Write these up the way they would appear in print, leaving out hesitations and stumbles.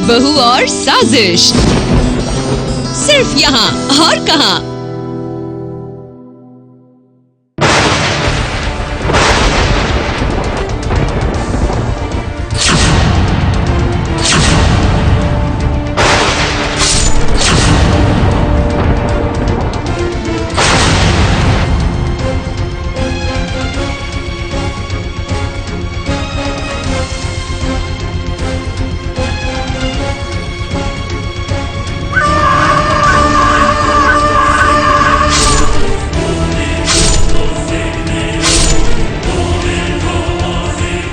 बहू और साजिश, सिर्फ यहाँ और कहाँ।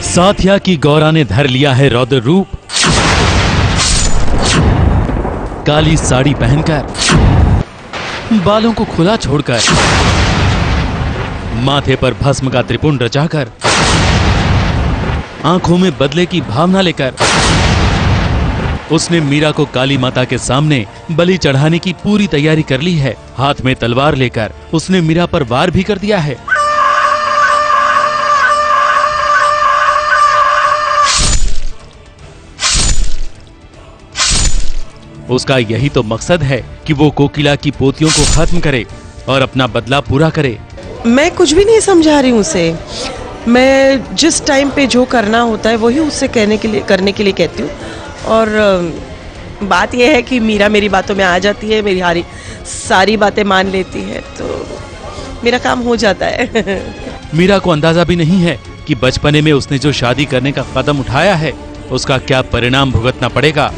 साथिया की गौरा ने धर लिया है रौद्र रूप। काली साड़ी पहनकर, बालों को खुला छोड़कर, माथे पर भस्म का त्रिपुंड रचाकर, आंखों में बदले की भावना लेकर उसने मीरा को काली माता के सामने बलि चढ़ाने की पूरी तैयारी कर ली है। हाथ में तलवार लेकर उसने मीरा पर वार भी कर दिया है। उसका यही तो मकसद है कि वो कोकिला की पोतियों को खत्म करे और अपना बदला पूरा करे। मैं कुछ भी नहीं समझा रही हूँ उसे। मैं जिस टाइम पे जो करना होता है वही उससे करने के लिए कहती हूँ। और बात यह है कि मीरा मेरी बातों में आ जाती है, मेरी सारी बातें मान लेती है, तो मेरा काम हो जाता है। मीरा को अंदाजा भी नहीं है कि बचपने में उसने जो शादी करने का कदम उठाया है उसका क्या परिणाम भुगतना पड़ेगा।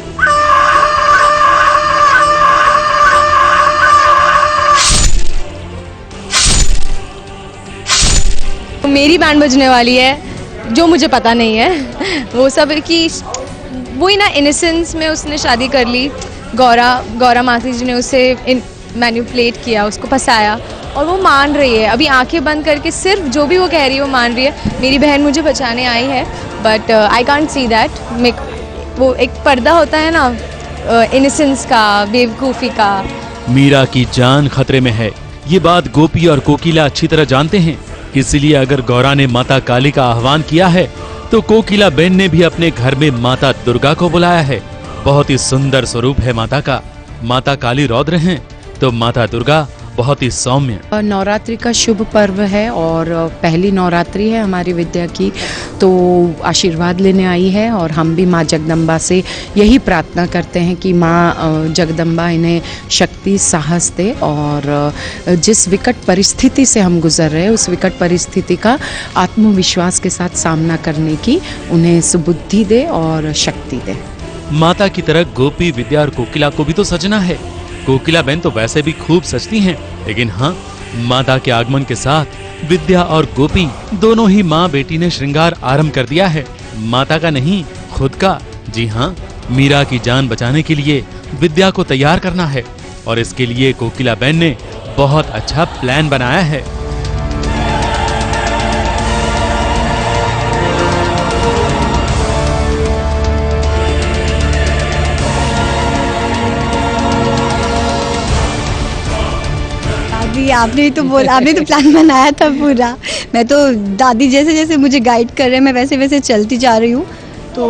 मेरी बैंड बजने वाली है जो मुझे पता नहीं है। वो सब की वही ना, इनोसेंस में उसने शादी कर ली। गौरा मासी जी ने उसे मैनिपुलेट किया, उसको फंसाया और वो मान रही है। अभी आंखें बंद करके सिर्फ जो भी वो कह रही है वो मान रही है। मेरी बहन मुझे बचाने आई है, but I can't see that. वो एक पर्दा होता है ना इनोसेंस का, बेवकूफ़ी का। मीरा की जान खतरे में है, ये बात गोपी और कोकिला अच्छी तरह जानते हैं। इसलिए अगर गौरा ने माता काली का आह्वान किया है तो कोकिला बेन ने भी अपने घर में माता दुर्गा को बुलाया है। बहुत ही सुंदर स्वरूप है माता का। माता काली रौद्र हैं तो माता दुर्गा बहुत ही सौम्य। नवरात्रि का शुभ पर्व है और पहली नवरात्रि है हमारी विद्या की, तो आशीर्वाद लेने आई है। और हम भी माँ जगदम्बा से यही प्रार्थना करते हैं कि माँ जगदम्बा इन्हें शक्ति, साहस दे और जिस विकट परिस्थिति से हम गुजर रहे हैं उस विकट परिस्थिति का आत्मविश्वास के साथ सामना करने की उन्हें सुबुद्धि दे और शक्ति दे। माता की तरह गोपी, विद्या और कोकिला को भी तो सजना है। कोकिला बहन तो वैसे भी खूब सजती हैं, लेकिन हाँ, माता के आगमन के साथ विद्या और गोपी दोनों ही माँ बेटी ने श्रृंगार आरंभ कर दिया है। माता का नहीं, खुद का। जी हाँ, मीरा की जान बचाने के लिए विद्या को तैयार करना है और इसके लिए कोकिला बहन ने बहुत अच्छा प्लान बनाया है। आपने तो प्लान बनाया था पूरा। मैं तो दादी जैसे जैसे मुझे गाइड कर रहे हैं मैं वैसे वैसे चलती जा रही हूँ। तो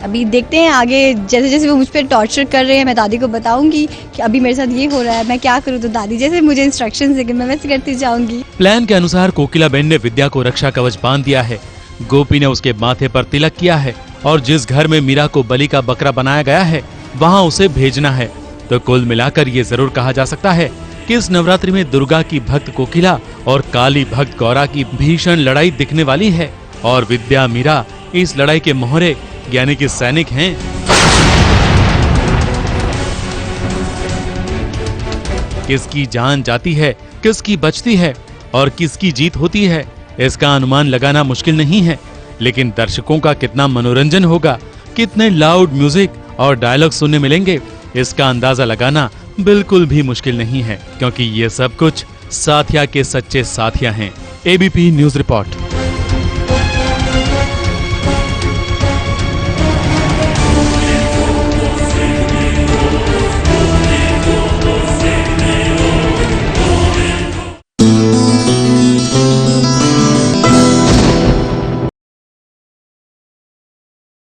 अभी देखते हैं आगे, जैसे जैसे वो मुझ पर टॉर्चर कर रहे हैं मैं दादी को बताऊंगी कि अभी मेरे साथ ये हो रहा है, मैं क्या करूँ। तो दादी जैसे मुझे इंस्ट्रक्शंस देंगे मैं वैसे करती जाऊंगी। प्लान के अनुसार कोकिला बहन ने विद्या को रक्षा कवच बांध दिया है। गोपी ने उसके माथे पर तिलक किया है और जिस घर में मीरा को बलि का बकरा बनाया गया है वहाँ उसे भेजना है। तो कुल मिलाकर ये जरूर कहा जा सकता है कि इस नवरात्रि में दुर्गा की भक्त कोकिला और काली भक्त गौरा की भीषण लड़ाई दिखने वाली है और विद्या, मीरा इस लड़ाई के मोहरे यानी कि सैनिक हैं। किसकी जान जाती है, किसकी बचती है और किसकी जीत होती है, इसका अनुमान लगाना मुश्किल नहीं है। लेकिन दर्शकों का कितना मनोरंजन होगा, कितने लाउड म्यूजिक और डायलॉग सुनने मिलेंगे, इसका अंदाजा लगाना बिल्कुल भी मुश्किल नहीं है, क्योंकि ये सब कुछ साथिया के सच्चे साथिया हैं। ABP news report.